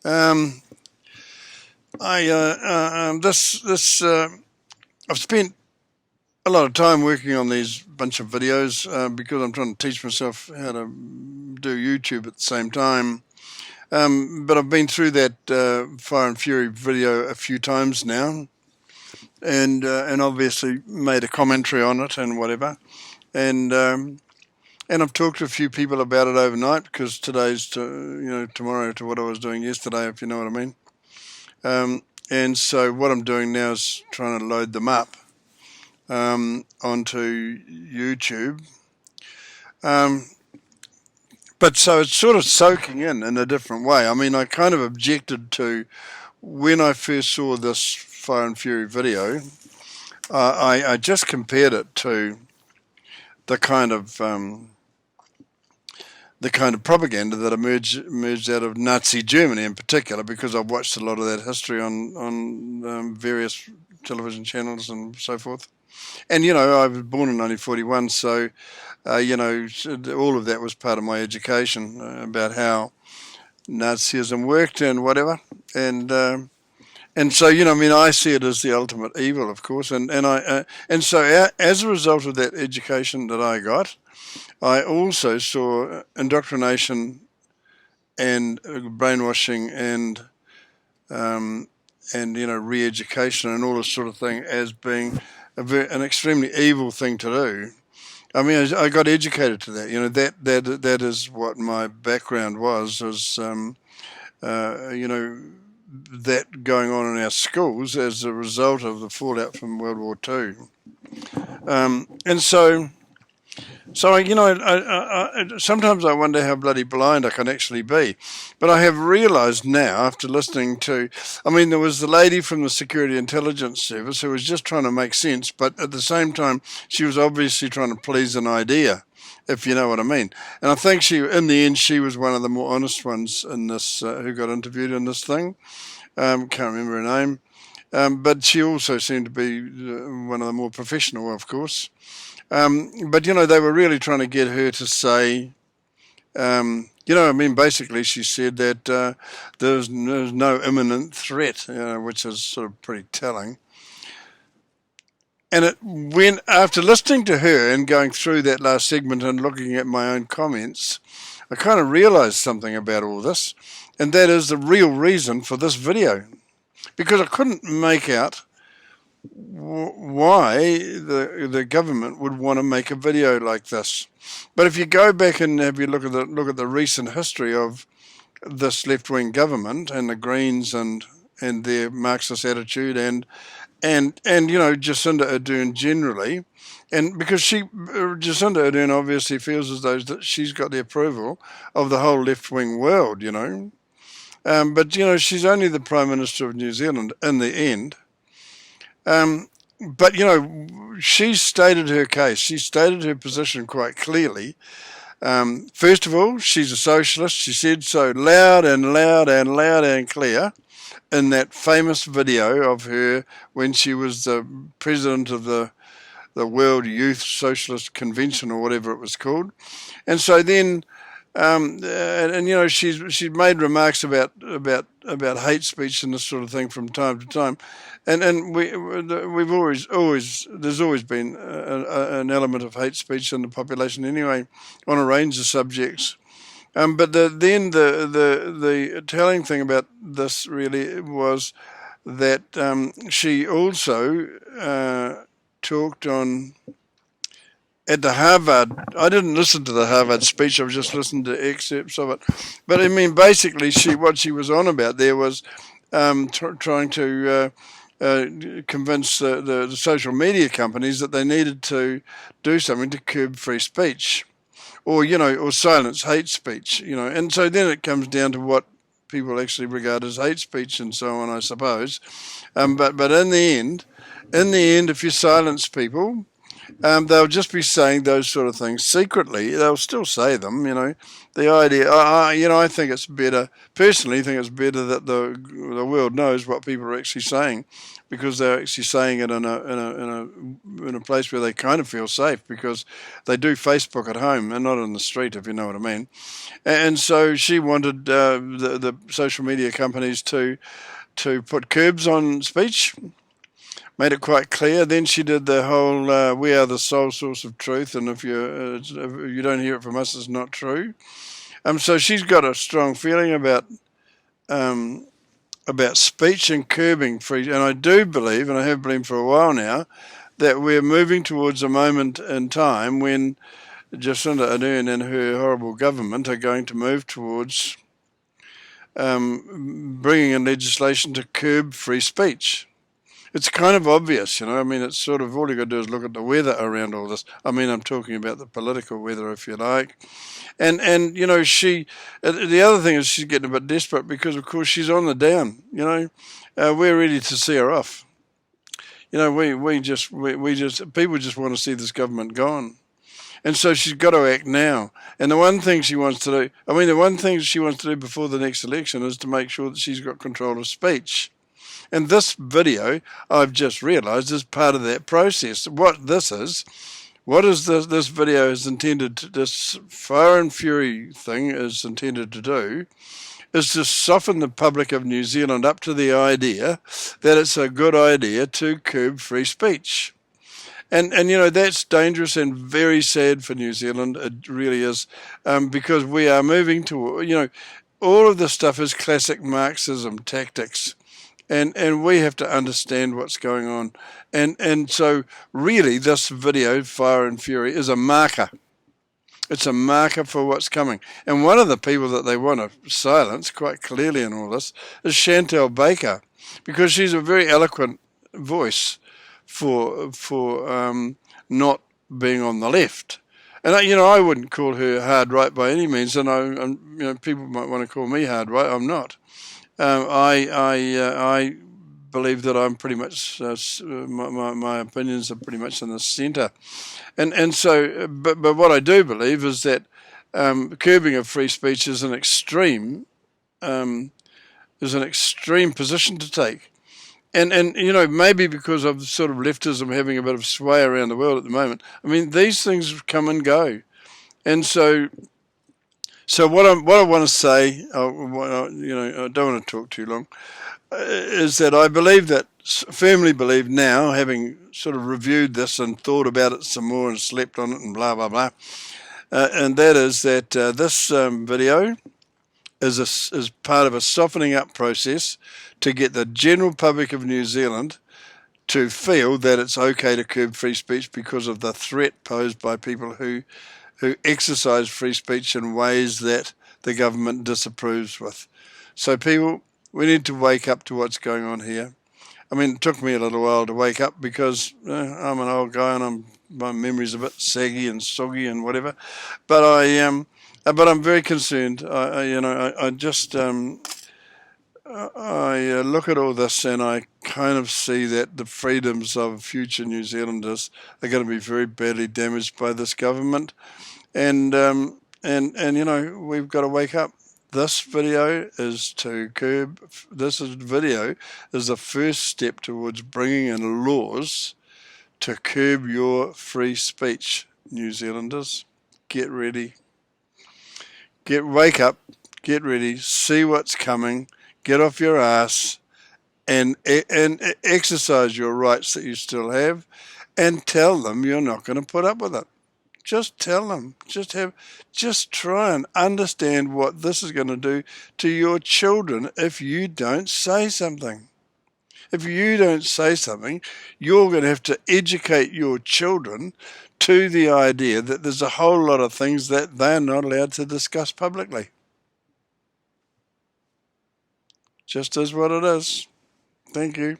Um, I've spent a lot of time working on these bunch of videos because I'm trying to teach myself how to do YouTube at the same time. But I've been through that Fire and Fury video a few times now, and obviously made a commentary on it and whatever. And I've talked to a few people about it overnight because today's tomorrow to what I was doing yesterday, if you know what I mean. And so what I'm doing now is trying to load them up onto YouTube. But so it's sort of soaking in a different way. I mean, I kind of objected to when I first saw this Fire and Fury video. I just compared it to the kind of propaganda that emerged out of Nazi Germany in particular, because I've watched a lot of that history on various television channels and so forth. And, I was born in 1941, so, all of that was part of my education about how Nazism worked and whatever. And so, I see it as the ultimate evil, of course. And so as a result of that education that I got, I also saw indoctrination and brainwashing and re-education and all this sort of thing as being an extremely evil thing to do. I mean, I got educated to that. That is what my background was that going on in our schools as a result of the fallout from World War II. And so sometimes I wonder how bloody blind I can actually be. But I have realised now, after listening to, there was the lady from the Security Intelligence Service who was just trying to make sense, but at the same time, she was obviously trying to please an idea, if you know what I mean. And I think in the end, she was one of the more honest ones in this, who got interviewed in this thing. Can't remember her name. But she also seemed to be one of the more professional, of course. But, they were really trying to get her to say, basically she said that there's no imminent threat, which is sort of pretty telling. And after listening to her and going through that last segment and looking at my own comments, I kind of realized something about all this, and that is the real reason for this video. Because I couldn't make out why the government would want to make a video like this. But if you go back and have you look at the recent history of this left-wing government and the Greens and their Marxist attitude and Jacinda Ardern generally, and because Jacinda Ardern obviously feels as though that she's got the approval of the whole left-wing world, but she's only the Prime Minister of New Zealand in the end. But she stated her case. She stated her position quite clearly. First of all, she's a socialist. She said so loud and loud and loud and clear in that famous video of her when she was the president of the World Youth Socialist Convention or whatever it was called. And so then, she's made remarks about hate speech and this sort of thing from time to time, and we've always there's always been an element of hate speech in the population anyway, on a range of subjects. But the telling thing about this really was that she also talked on. At the Harvard, I didn't listen to the Harvard speech, I was just listening to excerpts of it. But basically what she was on about there was trying to convince the social media companies that they needed to do something to curb free speech or silence hate speech, And so then it comes down to what people actually regard as hate speech and so on, I suppose. But in the end, if you silence people, They'll just be saying those sort of things secretly. They'll still say them, The idea, I think it's better. Personally, think it's better that the world knows what people are actually saying, because they're actually saying it in a place where they kind of feel safe, because they do Facebook at home and not in the street, if you know what I mean. And so she wanted the social media companies to put curbs on speech, made it quite clear. Then she did the whole "we are the sole source of truth, and if you don't hear it from us, it's not true." So she's got a strong feeling um, about speech and curbing free. And I do believe, and I have believed for a while now, that we're moving towards a moment in time when Jacinda Ardern and her horrible government are going to move towards bringing in legislation to curb free speech. It's kind of obvious, I mean, it's sort of all you got to do is look at the weather around all this. I mean, I'm talking about the political weather, if you like. And she, the other thing is she's getting a bit desperate because, of course, she's on the down, we're ready to see her off. We just people just want to see this government gone. And so she's got to act now. And the one thing she wants to do, the one thing she wants to do before the next election is to make sure that she's got control of speech. And this video, I've just realised, is part of that process. What is this video is intended to, this Fire and Fury thing is intended to do, is to soften the public of New Zealand up to the idea that it's a good idea to curb free speech. And that's dangerous and very sad for New Zealand. It really is, because we are moving to, all of this stuff is classic Marxism tactics. And we have to understand what's going on. And so really this video, Fire and Fury, is a marker. It's a marker for what's coming. And one of the people that they want to silence quite clearly in all this is Chantal Baker, because she's a very eloquent voice for not being on the left. And I wouldn't call her hard right by any means, and people might want to call me hard right. I'm not. I believe that I'm pretty much my opinions are pretty much in the centre, and so but what I do believe is that curbing of free speech is an extreme position to take. And maybe because of sort of leftism having a bit of sway around the world at the moment. I mean, these things come and go, and so what I want to say, I don't want to talk too long, is that I firmly believe now, having sort of reviewed this and thought about it some more and slept on it and blah blah blah, and that is that this video is part of a softening up process to get the general public of New Zealand to feel that it's okay to curb free speech because of the threat posed by people who exercise free speech in ways that the government disapproves with. So people, we need to wake up to what's going on here. I mean, it took me a little while to wake up because I'm an old guy and my memory's a bit saggy and soggy and whatever. But I'm very concerned. I look at all this and I kind of see that the freedoms of future New Zealanders are going to be very badly damaged by this government, and we've got to wake up. This video is to curb. Video is the first step towards bringing in laws to curb your free speech, New Zealanders. Get ready. Wake up. Get ready. See what's coming. Get off your ass and exercise your rights that you still have, and tell them you're not going to put up with it. Just tell them. Just try and understand what this is going to do to your children if you don't say something. If you don't say something, you're going to have to educate your children to the idea that there's a whole lot of things that they're not allowed to discuss publicly. Just is what it is. Thank you.